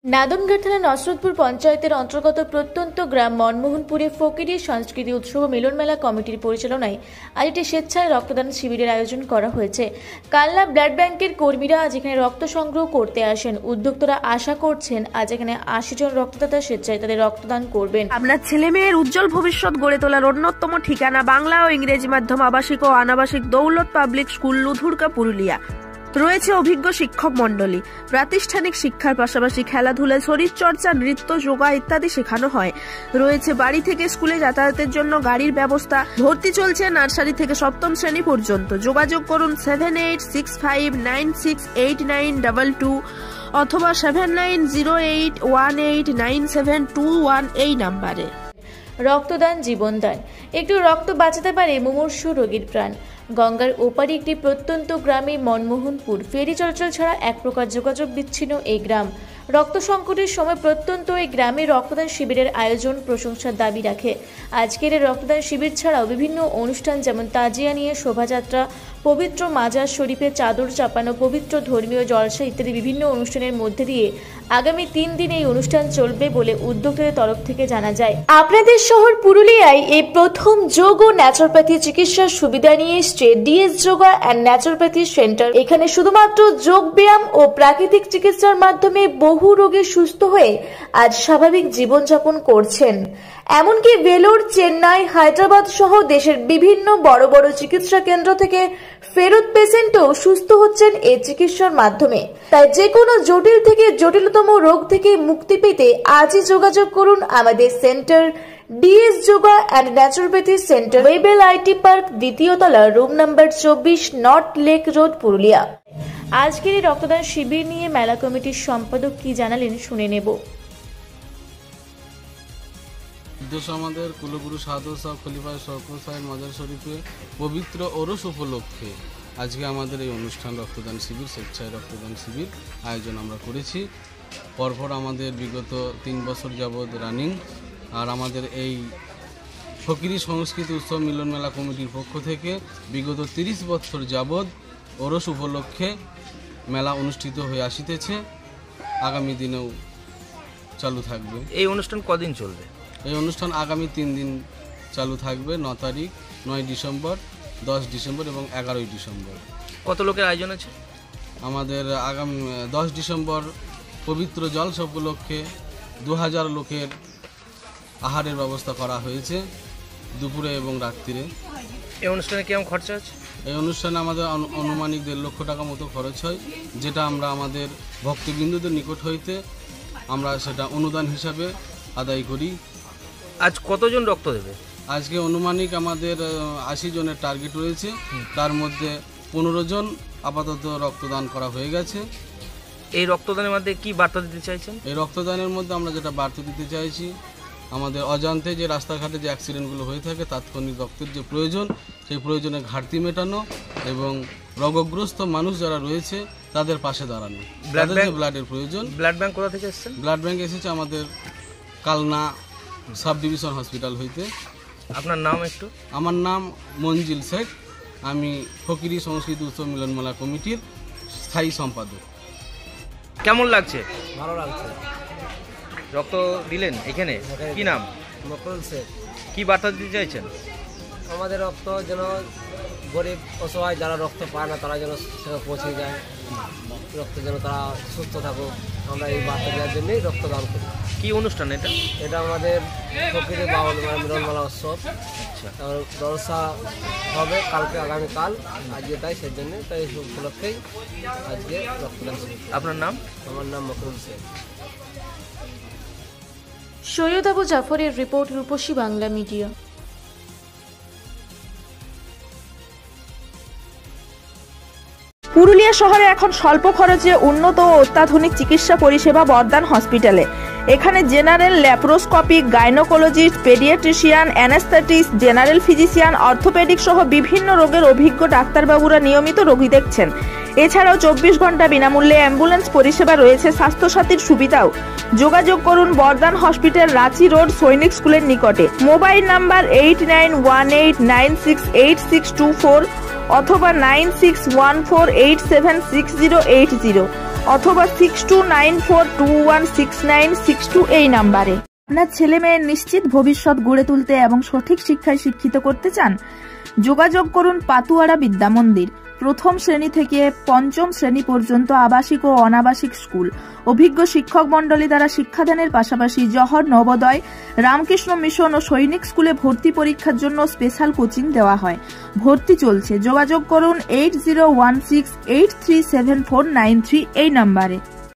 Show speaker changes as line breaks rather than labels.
নাদনঘাট থানা নসরতপুর পঞ্চায়েতের অন্তর্গত প্রত্যন্ত গ্রাম মনমোহনপুরে ফকিরি সংস্কৃতি উৎসব মিলন মেলা কমিটির পরিচালনায় আজ একটি স্বেচ্ছায় রক্তদান শিবিরের আয়োজন করা হয়েছে। কালনা ব্লাড ব্যাংকের কর্মীরা আজ এখানে রক্ত সংগ্রহ করতে আসেন। উদ্যোক্তারা আশা করছেন আজ এখানে ৮০ জন রক্তদাতা স্বেচ্ছায় তাদের রক্তদান করবেন।
আপনার ছেলে মেয়ের উজ্জ্বল ভবিষ্যৎ গড়ে তোলার অন্যতম ঠিকানা বাংলা ও ইংরেজি মাধ্যম আবাসিক ও অনাবাসিক দৌলত পাবলিক স্কুল লুধুরকা পুরুলিয়া। রয়েছে অভিজ্ঞ শিক্ষক মন্ডলী। প্রাতিষ্ঠানিক শিক্ষার পাশাপাশি খেলাধুলা, শরীরচর্চা, নৃত্য, যোগা ইত্যাদি শেখানো হয়। রয়েছে বাড়ি থেকে স্কুলে যাতায়াতের জন্য গাড়ির ব্যবস্থা। ভর্তি চলছে নার্সারি থেকে সপ্তম শ্রেণী পর্যন্ত। যোগাযোগ করুন 7865968922 অথবা 7908189721 এই নাম্বারে।
রক্তদান জীবনদান। একটু রক্ত বাঁচাতে পারে মুমূর্ষু রোগীর প্রাণ। গঙ্গার ওপারে একটি প্রত্যন্ত গ্রামে মনমোহনপুর। ফেরি চলাচল ছাড়া এক প্রকার যোগাযোগ বিচ্ছিন্ন এই গ্রাম। রক্ত সংকটের সময় প্রত্যন্ত এই গ্রামে রক্তদান শিবিরের আয়োজন প্রশংসার দাবি রাখে। আজকের এই রক্তদান শিবির ছাড়াও বিভিন্ন অনুষ্ঠান যেমন তাজিয়া নিয়ে শোভাযাত্রা, পবিত্র মাজার শরীফে চাদর চাপানো, পবিত্র ধর্মীয় জলসা ইত্যাদি বিভিন্ন অনুষ্ঠানের মধ্যে দিয়ে আগামী ৩ দিন এই অনুষ্ঠান চলবে বলে উদ্যোক্তাদের তরফ থেকে জানা যায়। আপনাদের শহর পুরুলিয়ায় এই প্রথম যোগ ও ন্যাচুরোপ্যাথি চিকিৎসার সুবিধা নিয়ে এসছে DS yoga and naturopathy centre. এখানে শুধুমাত্র যোগ ব্যায়াম ও প্রাকৃতিক চিকিৎসার মাধ্যমে বহু রোগী সুস্থ হয়ে আজ স্বাভাবিক জীবনযাপন করছেন। এমনকি ভেলোর, চেন্নাই, হায়দ্রাবাদ সহ দেশের বিভিন্ন বড় বড় চিকিৎসা কেন্দ্র থেকে ফেরত পেশেন্টও সুস্থ হচ্ছেন এই চিকিৎসার মাধ্যমে। তাই যে কোনো জটিল থেকে জটিলতম রোগ থেকে মুক্তি পেতে আজই যোগাযোগ করুন আমাদের centre DS yoga and naturopathy centre, Wavell IT park, দ্বিতীয় তলা, room number ২৪, north lake road, Purulia. আজকের এই রক্তদান শিবির নিয়ে মেলা কমিটির সম্পাদক কি জানালেন শুনে নেব।
উদ্দেশ্য আমাদের কুলগুরু সাধু সাহেব খলিফা শওকত সাহেব মাজার শরীফে পবিত্র ওরস উপলক্ষে আজকে আমাদের এই অনুষ্ঠান রক্তদান শিবির, স্বেচ্ছায় রক্তদান শিবির আয়োজন আমরা করেছি। পরপর আমাদের বিগত ৩ বছর যাবৎ রানিং। আর আমাদের এই ফকিরি সংস্কৃতি উৎসব মিলন মেলা কমিটির পক্ষ থেকে বিগত ৩০ বছর যাবৎ ওরস উপলক্ষে মেলা অনুষ্ঠিত হয়ে আসিতেছে। আগামী দিনেও চালু থাকবে।
এই অনুষ্ঠান কদিন চলবে?
এই অনুষ্ঠান আগামী ৩ দিন চালু থাকবে। ৯ তারিখ, ৯ ডিসেম্বর, 10 ডিসেম্বর এবং 11ই ডিসেম্বর।
কত লোকের আয়োজন আছে?
আমাদের আগামী 10 ডিসেম্বর পবিত্র জলসা উপলক্ষে ২০০০ লোকের আহারের ব্যবস্থা করা হয়েছে দুপুরে এবং রাত্রিরে।
এই অনুষ্ঠানে কেমন খরচা আছে?
এই অনুষ্ঠানে আমাদের আনুমানিক ১.৫ লক্ষ টাকা মতো খরচ হয়, যেটা আমরা আমাদের ভক্তবৃন্দদের নিকট হইতে আমরা সেটা অনুদান হিসাবে আদায় করি।
আজ কতজন রক্ত দেবে?
আজকে আনুমানিক আমাদের ৮০ জনের টার্গেট রয়েছে। তার মধ্যে ১৫ জন আপাতত রক্তদান করা হয়ে গেছে।
এই রক্তদানের মধ্যে কি বার্তা দিতে চাইছেন?
এই রক্তদানের মধ্যে আমরা যেটা বার্তা দিতে চাইছি, আমাদের অজান্তে যে রাস্তাঘাটে যে অ্যাক্সিডেন্টগুলো হয়ে থাকে, তাৎক্ষণিক রক্তের যে প্রয়োজন, সেই প্রয়োজনে ঘাটতি মেটানো এবং রোগগ্রস্ত মানুষ যারা রয়েছে তাদের পাশে দাঁড়ানো। ব্লাডের প্রয়োজন।
ব্লাড ব্যাংক কোথা থেকে এসেছেন?
ব্লাড ব্যাংক এসেছে আমাদের কালনা সাব ডিভিশন হসপিটাল হইতে।
আপনার নাম একটু?
আমার নাম মঞ্জিল শেখ। আমি ফকিরি সংস্কৃতি উৎসব মিলন মেলা কমিটির স্থায়ী সম্পাদক।
কেমন লাগছে?
ভালো লাগছে।
রক্ত দিলেন এখানে, কি নাম?
মকরুল শেখ।
কি বার্তা দিতে চাইছেন?
আমাদের রক্ত যেন গরিব অসহায় যারা রক্ত পায় না তারা যেন সেখানে পৌঁছে যায়, রক্ত যেন তারা সুস্থ থাকুক, আমরা এই বার্তা দেওয়ার জন্যই রক্তদান করি।
কি অনুষ্ঠান এটা?
এটা আমাদের ফকিরি বাউল মিলনমেলা উৎসব।
আচ্ছা,
জলসা হবে কালকে, আগামীকাল, আজকে তাই সেই জন্য তাই উপলক্ষেই আজকে রক্তদান করি।
আপনার নাম?
আমার নাম মকরুল শেখ।
সৈয়দ আবু জাফরের রিপোর্ট, রূপসী বাংলা মিডিয়া।
পুরুলিয়া শহরে এখন স্বল্প খরচে উন্নত ও অত্যাধুনিক চিকিৎসা পরিষেবা বর্দান হসপিটালে। এখানে general, laparoscopic, gynaecologist, paediatrician, anaesthetist, general physician, orthopaedic সহ বিভিন্ন রোগের অভিজ্ঞ ডাক্তারবাবুরা নিয়মিত রোগী দেখছেন। এছাড়াও ২৪ ঘন্টা বিনামূল্যে অ্যাম্বুলেন্স পরিষেবা রয়েছে, স্বাস্থ্যসাথীর সুবিধাও। যোগাযোগ করুন বর্দান হসপিটাল, রাঁচি রোড, সৈনিক স্কুলের নিকটে। মোবাইল নাম্বার 8918968624 অথবা 9614876080 অথবা 6294216962 এই নাম্বারে। আপনার ছেলে মেয়ের নিশ্চিত ভবিষ্যৎ গড়ে তুলতে এবং সঠিক শিক্ষায় শিক্ষিত করতে চান? যোগাযোগ করুন পাতুয়ারা বিদ্যা মন্দির। প্রথম শ্রেণী থেকে পঞ্চম শ্রেণী পর্যন্ত আবাসিক ও অনাবাসিক স্কুল, অভিজ্ঞ শিক্ষক মন্ডলী দ্বারা শিক্ষাদানের পাশাপাশি জহর, নবোদয়, রামকৃষ্ণ মিশন ও সৈনিক স্কুলে ভর্তি পরীক্ষার জন্য স্পেশাল কোচিং দেওয়া হয়। ভর্তি চলছে। যোগাযোগ করুন 8016837493 এই নাম্বারে।